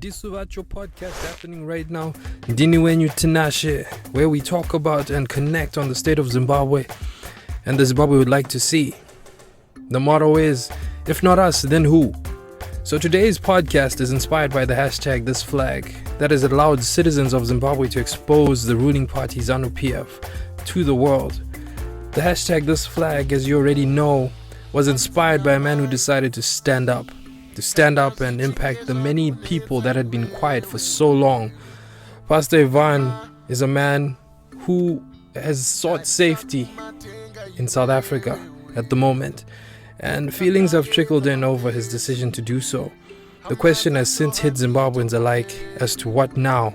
Ndisuvacho podcast happening right now. Ndiniwenyu Tinashe, where we talk about and connect on the state of Zimbabwe and the Zimbabwe we'd like to see. The motto is, if not us, then who? So today's podcast is inspired by the hashtag #ThisFlag that has allowed citizens of Zimbabwe to expose the ruling party ZANU-PF to the world. The hashtag #ThisFlag, as you already know, was inspired by a man who decided to stand up and impact the many people that had been quiet for so long. Pastor Ivan is a man who has sought safety in South Africa at the moment, and feelings have trickled in over his decision to do so. The question has since hit Zimbabweans alike as to what now.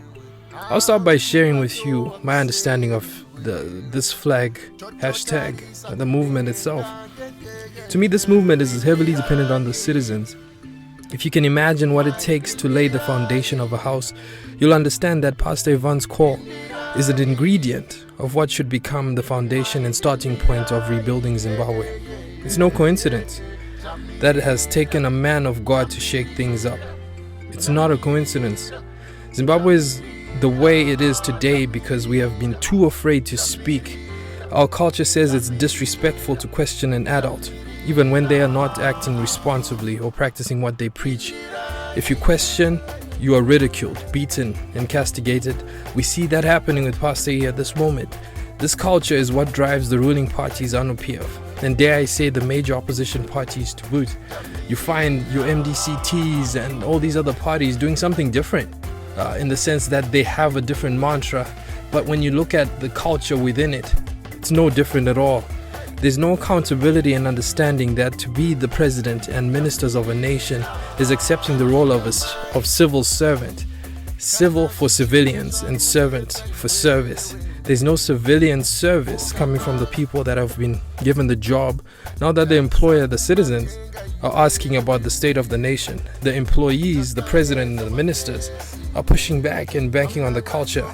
I'll start by sharing with you my understanding of this flag hashtag, the movement itself. To me, this movement is heavily dependent on the citizens. If you can imagine what it takes to lay the foundation of a house, you'll understand that Pastor Ivan's call is an ingredient of what should become the foundation and starting point of rebuilding Zimbabwe. It's no coincidence that it has taken a man of God to shake things up. It's not a coincidence. Zimbabwe is the way it is today because we have been too afraid to speak. Our culture says it's disrespectful to question an adult, even when they are not acting responsibly or practicing what they preach. If you question, you are ridiculed, beaten, and castigated. We see that happening with Pastor E at this moment. This culture is what drives the ruling party ZANU-PF, and dare I say the major opposition parties to boot. You find your MDCTs and all these other parties doing something different, in the sense that they have a different mantra, but when you look at the culture within it, it's no different at all. There's no accountability and understanding that to be the president and ministers of a nation is accepting the role of civil servant. Civil for civilians and servant for service. There's no civilian service coming from the people that have been given the job. Now that the employer, the citizens, are asking about the state of the nation, the employees, the president and the ministers are pushing back and banking on the culture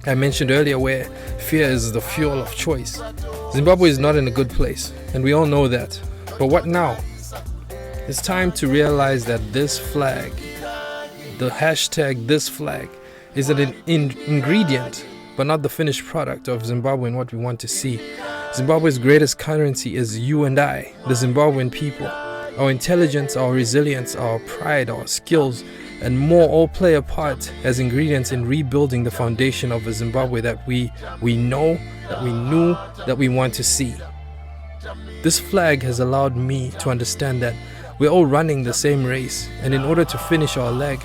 I mentioned earlier, where fear is the fuel of choice. Zimbabwe is not in a good place, and we all know that. But what now? It's time to realize that this flag, the hashtag #ThisFlag, is an ingredient, but not the finished product of Zimbabwe and what we want to see. Zimbabwe's greatest currency is you and I, the Zimbabwean people. Our intelligence, our resilience, our pride, our skills, and more all play a part as ingredients in rebuilding the foundation of a Zimbabwe that we know, that we knew, that we want to see. This flag has allowed me to understand that we're all running the same race, and in order to finish our leg,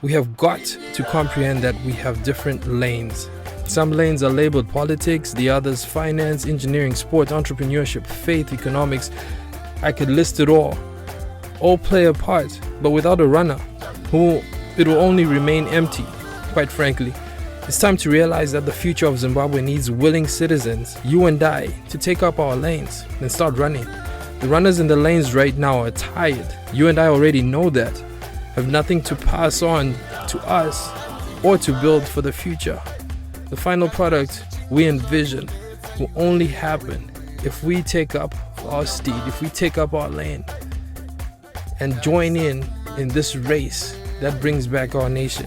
we have got to comprehend that we have different lanes. Some lanes are labeled politics, the others finance, engineering, sport, entrepreneurship, faith, economics. I could list it all. All play a part, but without a runner, it will only remain empty, quite frankly. It's time to realize that the future of Zimbabwe needs willing citizens, you and I, to take up our lanes and start running. The runners in the lanes right now are tired. You and I already know that. Have nothing to pass on to us or to build for the future. The final product we envision will only happen if we take up our steed, if we take up our lane and join in this race that brings back our nation.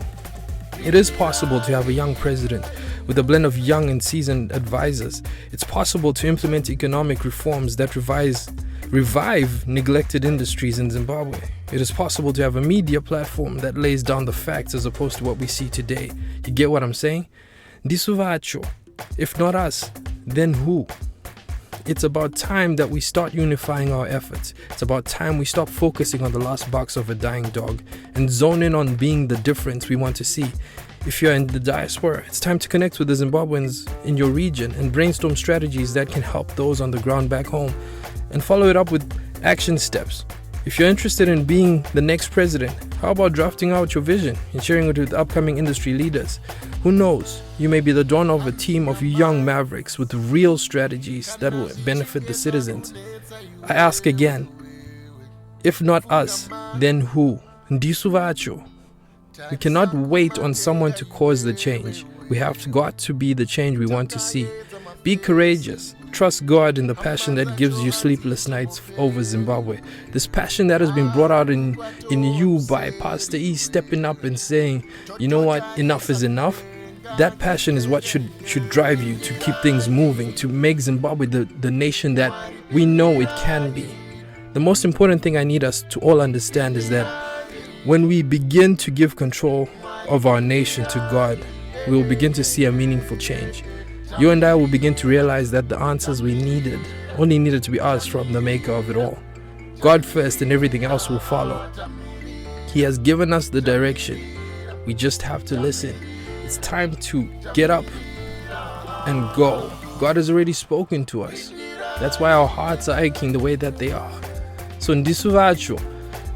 It is possible to have a young president with a blend of young and seasoned advisors. It's possible to implement economic reforms that revive neglected industries in Zimbabwe. It is possible to have a media platform that lays down the facts as opposed to what we see today. You get what I'm saying? Ndisuvacho, if not us, then who? It's about time that we start unifying our efforts. It's about time we stop focusing on the last box of a dying dog and zone in on being the difference we want to see. If you're in the diaspora, it's time to connect with the Zimbabweans in your region and brainstorm strategies that can help those on the ground back home and follow it up with action steps. If you're interested in being the next president, how about drafting out your vision and sharing it with upcoming industry leaders? Who knows, you may be the dawn of a team of young mavericks with real strategies that will benefit the citizens. I ask again, if not us, then who? Ndisuvacho. We cannot wait on someone to cause the change. We have got to be the change we want to see. Be courageous. Trust God in the passion that gives you sleepless nights over Zimbabwe. This passion that has been brought out in you by Pastor E stepping up and saying, you know what, enough is enough. That passion is what should drive you to keep things moving, to make Zimbabwe the nation that we know it can be. The most important thing I need us to all understand is that when we begin to give control of our nation to God, we will begin to see a meaningful change. You and I will begin to realize that the answers we only needed to be asked from the maker of it all. God first, and everything else will follow. He has given us the direction. We just have to listen. It's time to get up and go. God has already spoken to us. That's why our hearts are aching the way that they are. So Ndisuvacho,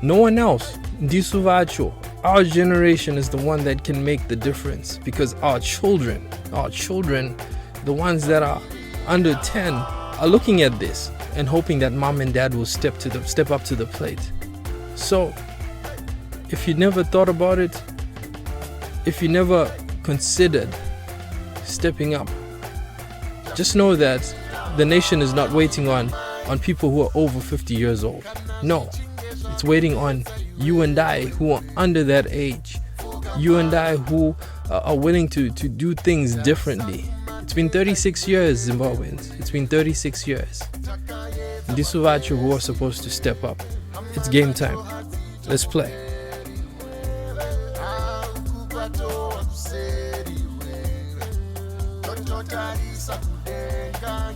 no one else. Ndisuvacho, our generation is the one that can make the difference, because our children, the ones that are under 10, are looking at this and hoping that mom and dad will step up to the plate. So if you never thought about it, if you never considered stepping up, just know that the nation is not waiting on people who are over 50 years old. No, it's waiting on you and I who are under that age. You and I who are willing to do things differently. It's been 36 years, Zimbabweans. It's been 36 years. Ndisuvacho who are supposed to step up. It's game time. Let's play. Totalisa kudenga